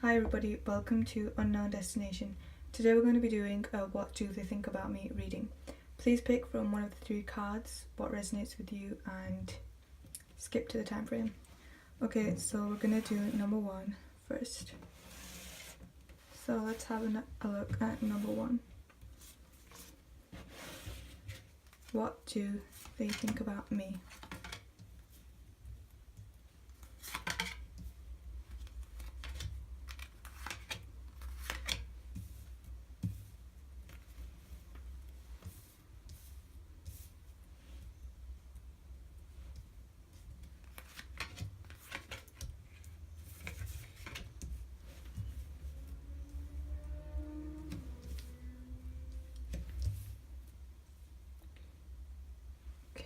Hi everybody, welcome to Unknown Destination. Today we're going to be doing a What Do They Think About Me reading. Please pick from one of the three cards what resonates with you and skip to the time frame. Okay, so we're going to do number one first. So let's have a look at number one. What do they think about me?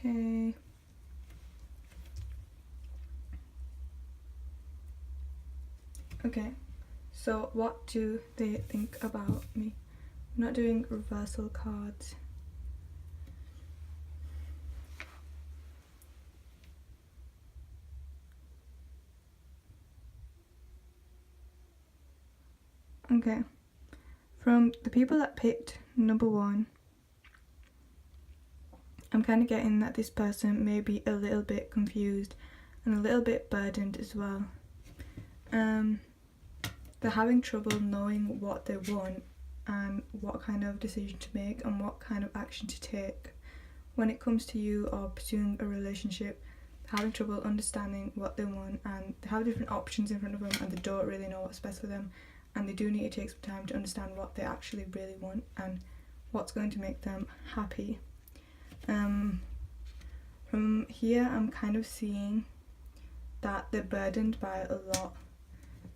Okay. Okay, so what do they think about me? I'm not doing reversal cards. Okay, from the people that picked number one, I'm kind of getting that this person may be a little bit confused and a little bit burdened as well. They're having trouble knowing what they want and what kind of decision to make and what kind of action to take. When it comes to you or pursuing a relationship, they're having trouble understanding what they want, and they have different options in front of them and they don't really know what's best for them, and they do need to take some time to understand what they actually really want and what's going to make them happy. From here I'm kind of seeing that they're burdened by a lot.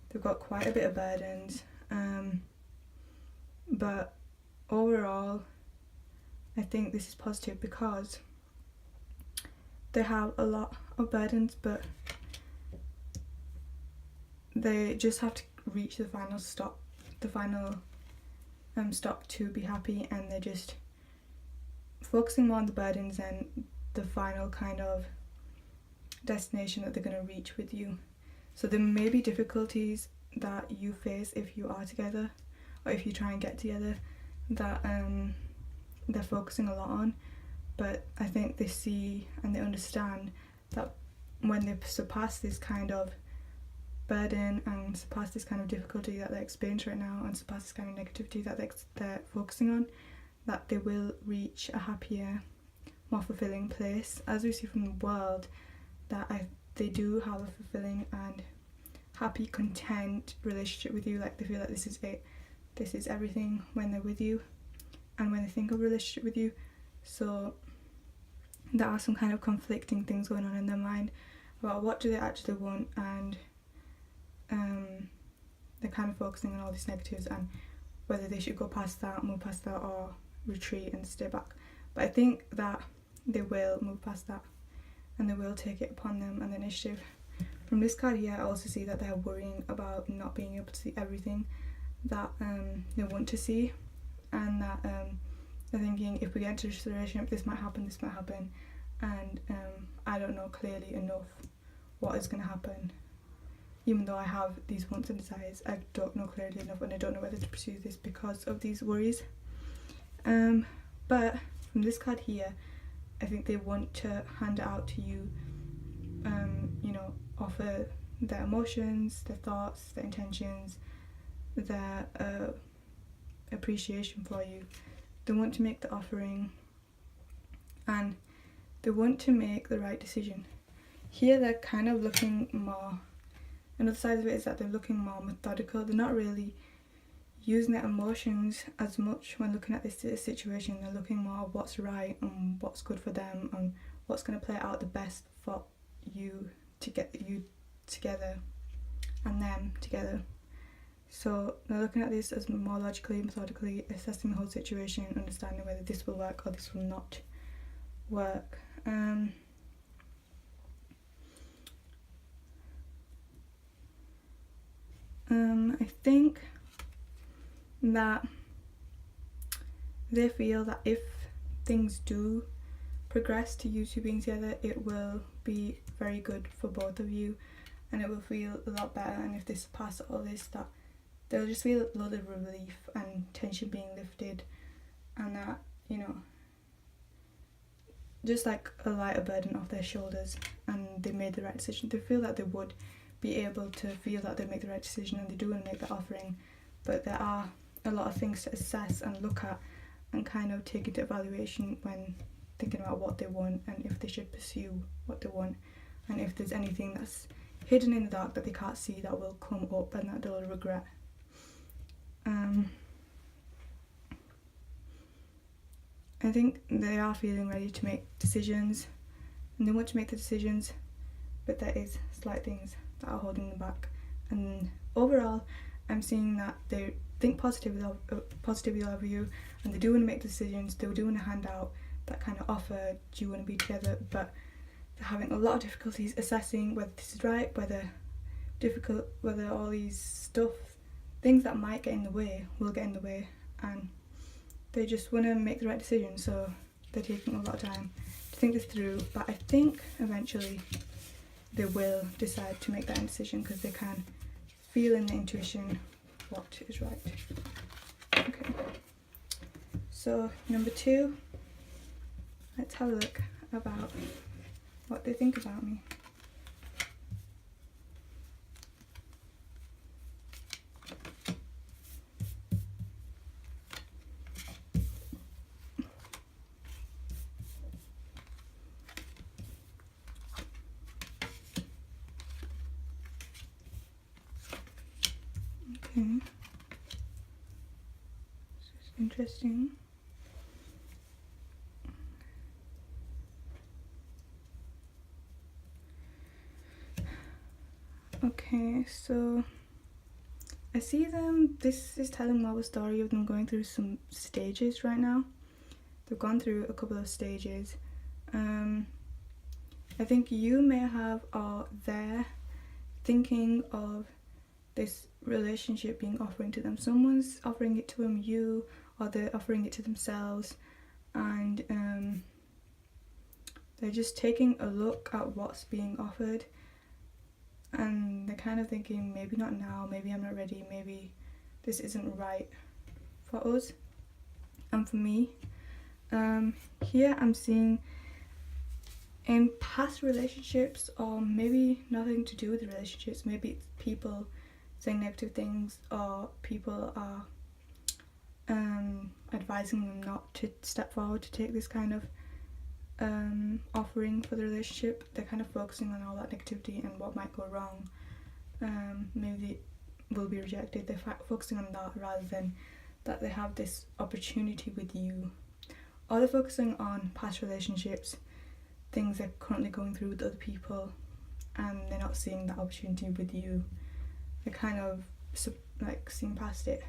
They've got quite a bit of burdens, but overall I think this is positive because they have a lot of burdens, but they just have to reach the final stop to be happy, and they're just focusing more on the burdens and the final kind of destination that they're going to reach with you. So there may be difficulties that you face if you are together or if you try and get together that they're focusing a lot on, but I think they see and they understand that when they surpass this kind of burden and surpass this kind of difficulty that they experience right now and surpass this kind of negativity that they're focusing on, that they will reach a happier, more fulfilling place. As we see from the world, that they do have a fulfilling and happy, content relationship with you. Like, they feel like this is it, this is everything when they're with you and when they think of a relationship with you. So there are some kind of conflicting things going on in their mind about what do they actually want, and they're kind of focusing on all these negatives and whether they should go past that, move past that, or retreat and stay back. But I think that they will move past that and they will take it upon them and the initiative. From this card here, I also see that they're worrying about not being able to see everything that they want to see, and that they're thinking, if we get into this relationship, this might happen, and I don't know clearly enough what is going to happen. Even though I have these wants and desires, I don't know clearly enough, and I don't know whether to pursue this because of these worries. But from this card here, I think they want to hand it out to you, offer their emotions, their thoughts, their intentions, their appreciation for you. They want to make the offering and they want to make the right decision. Here they're kind of looking more, another side of it is that they're looking more methodical. They're not really using their emotions as much when looking at this situation. They're looking more at what's right and what's good for them and what's going to play out the best for you to get you together and them together. So they're looking at this as more logically, methodically, assessing the whole situation, understanding whether this will work or this will not work. I think that they feel that if things do progress to you two being together, it will be very good for both of you and it will feel a lot better, and if they surpass all this, that they'll just feel a lot of relief and tension being lifted, and that, you know, just like a lighter burden off their shoulders, and they made the right decision. They feel that they would be able to feel that they make the right decision, and they do want to make that offering, but there are a lot of things to assess and look at and kind of take into evaluation when thinking about what they want, and if they should pursue what they want, and if there's anything that's hidden in the dark that they can't see that will come up and that they'll regret. I think they are feeling ready to make decisions, and they want to make the decisions, but there is slight things that are holding them back. And overall, I'm seeing that they think positively of you, and they do want to make decisions. They do want to hand out that kind of offer, do you want to be together, but they're having a lot of difficulties assessing whether this is right, whether all these things that might get in the way will get in the way, and they just want to make the right decision, so they're taking a lot of time to think this through. But I think eventually they will decide to make that decision, because they can feel in their intuition what is right. Okay, so number 2, let's have a look about what they think about me. Okay, this is interesting. Okay, so I see them, this is telling more of a story of them going through some stages right now. They've gone through a couple of stages. I think you may have, or they're thinking of this relationship being offering to them. Someone's offering it to them, you, or they're offering it to themselves, and they're just taking a look at what's being offered, and they're kind of thinking, maybe not now, maybe I'm not ready, maybe this isn't right for us and for me. Here I'm seeing in past relationships, or maybe nothing to do with the relationships, maybe it's people saying negative things, or people are advising them not to step forward to take this kind of offering for the relationship. They're kind of focusing on all that negativity and what might go wrong. Maybe they will be rejected. They're focusing on that rather than that they have this opportunity with you. Or they're focusing on past relationships, things they're currently going through with other people, and they're not seeing that opportunity with you. They're kind of like seeing past it.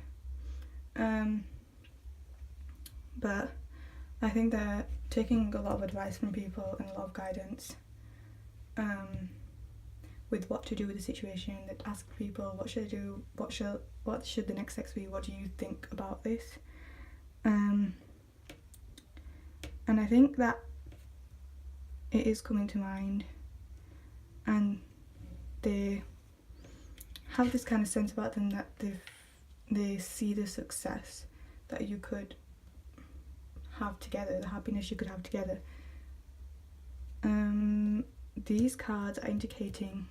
But I think they're taking a lot of advice from people and a lot of guidance with what to do with the situation. They ask people, what should I do? What should the next steps be? What do you think about this? And I think that it is coming to mind, and they have this kind of sense about them that they see the success that you could have together, the happiness you could have together. These cards are indicating,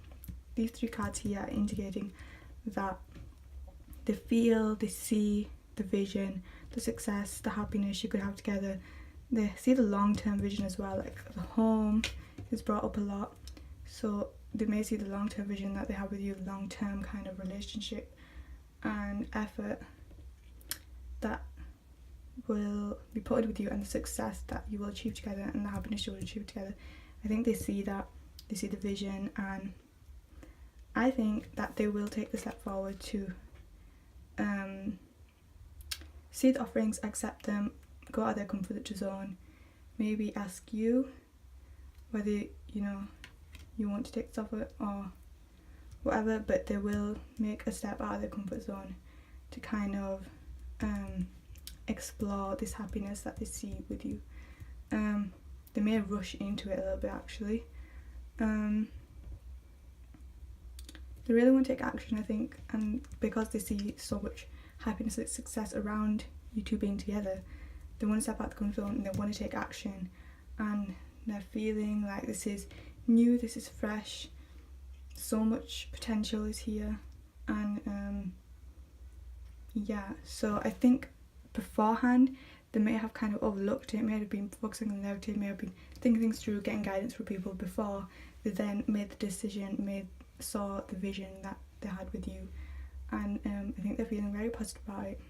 these 3 cards here are indicating that they feel, they see the vision, the success, the happiness you could have together. They see the long-term vision as well, like the home is brought up a lot, so they may see the long-term vision that they have with you, long-term kind of relationship and effort that will be put with you, and the success that you will achieve together and the happiness you will achieve together. I think they see that, they see the vision, and I think that they will take the step forward to see the offerings, accept them, go out of their comfort zone, maybe ask you whether you want to take this offer or whatever, but they will make a step out of their comfort zone to kind of explore this happiness that they see with you. They may rush into it a little bit actually. they really want to take action, I think, and because they see so much happiness and success around you two being together, they want to step out the comfort zone and they want to take action, and they're feeling like this is new, this is fresh, so much potential is here. And yeah, so I think beforehand they may have kind of overlooked it, may have been focusing on the negative, may have been thinking things through, getting guidance from people before they then made the decision, saw the vision that they had with you. And I think they're feeling very positive about it,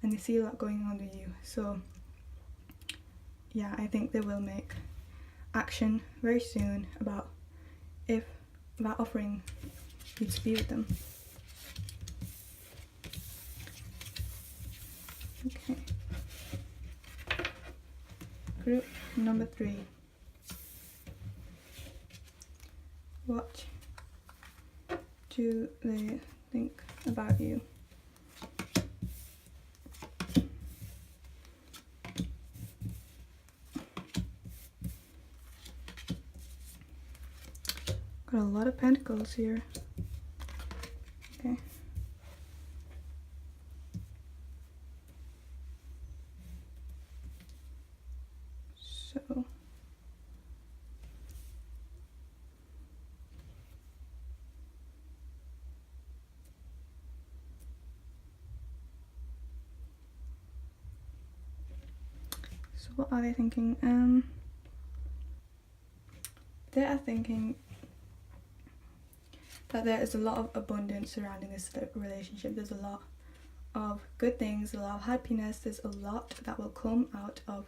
and they see a lot going on with you. So yeah, I think they will make action very soon about offering you to be with them. Okay. Group number 3. What do they think about you? Got a lot of pentacles here. Okay. So what are they thinking? They are thinking that there is a lot of abundance surrounding this relationship. There's a lot of good things, a lot of happiness, there's a lot that will come out of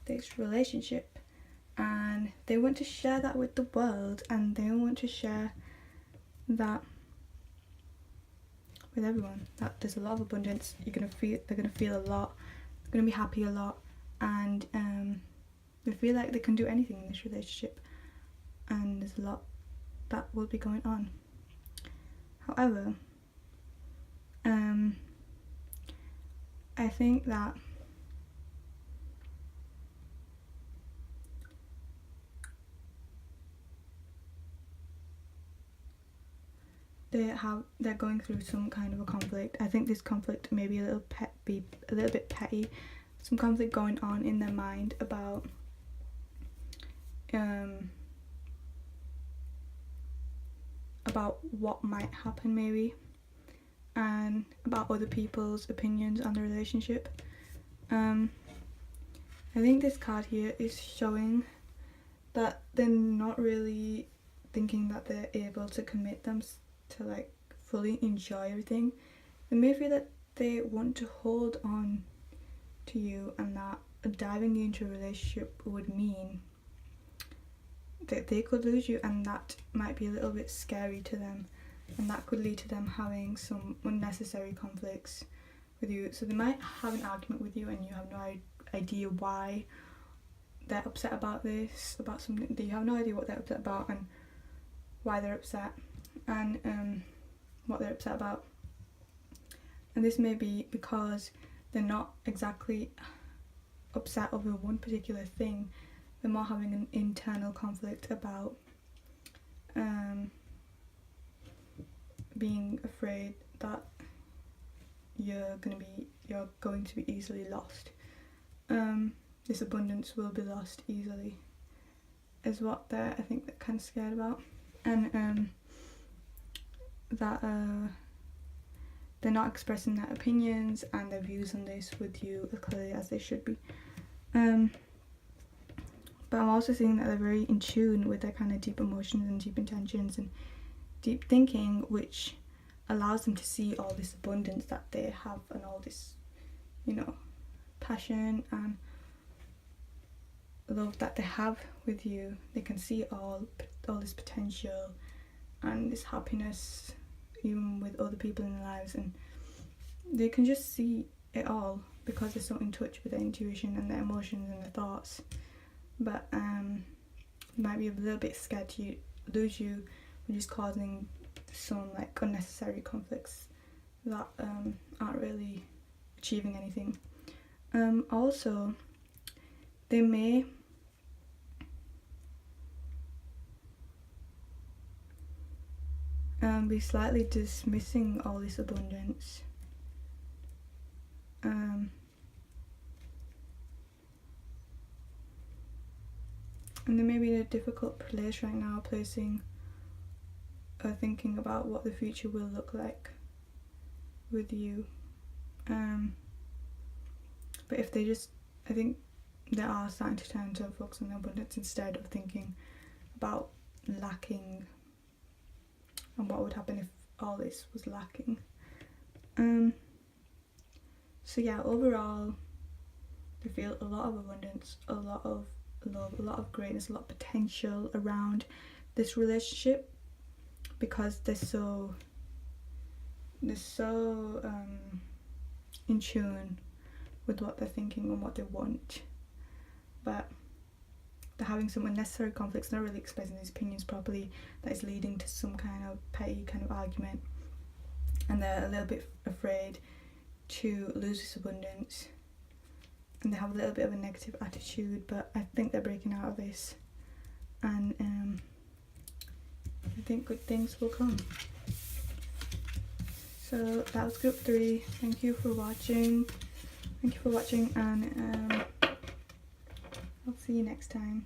this relationship, and they want to share that with the world, and they want to share that with everyone, that there's a lot of abundance. They're gonna feel a lot, they're gonna be happy a lot, and they feel like they can do anything in this relationship, and there's a lot that will be going on. However, I think that they're going through some kind of a conflict. I think this conflict may be a little bit petty, some conflict going on in their mind about what might happen maybe, and about other people's opinions on the relationship. I think this card here is showing that they're not really thinking that they're able to commit them to like fully enjoy everything. They may feel that they want to hold on to you, and that diving into a relationship would mean that they could lose you, and that might be a little bit scary to them, and that could lead to them having some unnecessary conflicts with you. So they might have an argument with you and you have no idea why they're upset about this, about something that you have no idea what they're upset about and why they're upset, and what they're upset about. And this may be because they're not exactly upset over one particular thing, they're more having an internal conflict about being afraid that you're going to be easily lost. This abundance will be lost easily, is what I think they're kind of scared about, and that they're not expressing their opinions and their views on this with you as clearly as they should be. But I'm also seeing that they're very in tune with their kind of deep emotions and deep intentions and deep thinking, which allows them to see all this abundance that they have and all this, passion and love that they have with you. They can see all this potential and this happiness even with other people in their lives, and they can just see it all because they're so in touch with their intuition and their emotions and their thoughts. But might be a little bit scared to lose you, which is causing some like unnecessary conflicts that aren't really achieving anything. Also, they may be slightly dismissing all this abundance. And they may be in a difficult place right now, placing or thinking about what the future will look like with you. But if they just, I think they are starting to turn to focus on abundance instead of thinking about lacking and what would happen if all this was lacking. So yeah, overall, I feel a lot of abundance, a lot of love, a lot of greatness, a lot of potential around this relationship, because they're so in tune with what they're thinking and what they want. But they're having some unnecessary conflicts, not really expressing these opinions properly, that is leading to some kind of petty kind of argument, and they're a little bit afraid to lose this abundance, and they have a little bit of a negative attitude. But I think they're breaking out of this, and I think good things will come. So that was group 3. Thank you for watching. And I'll see you next time.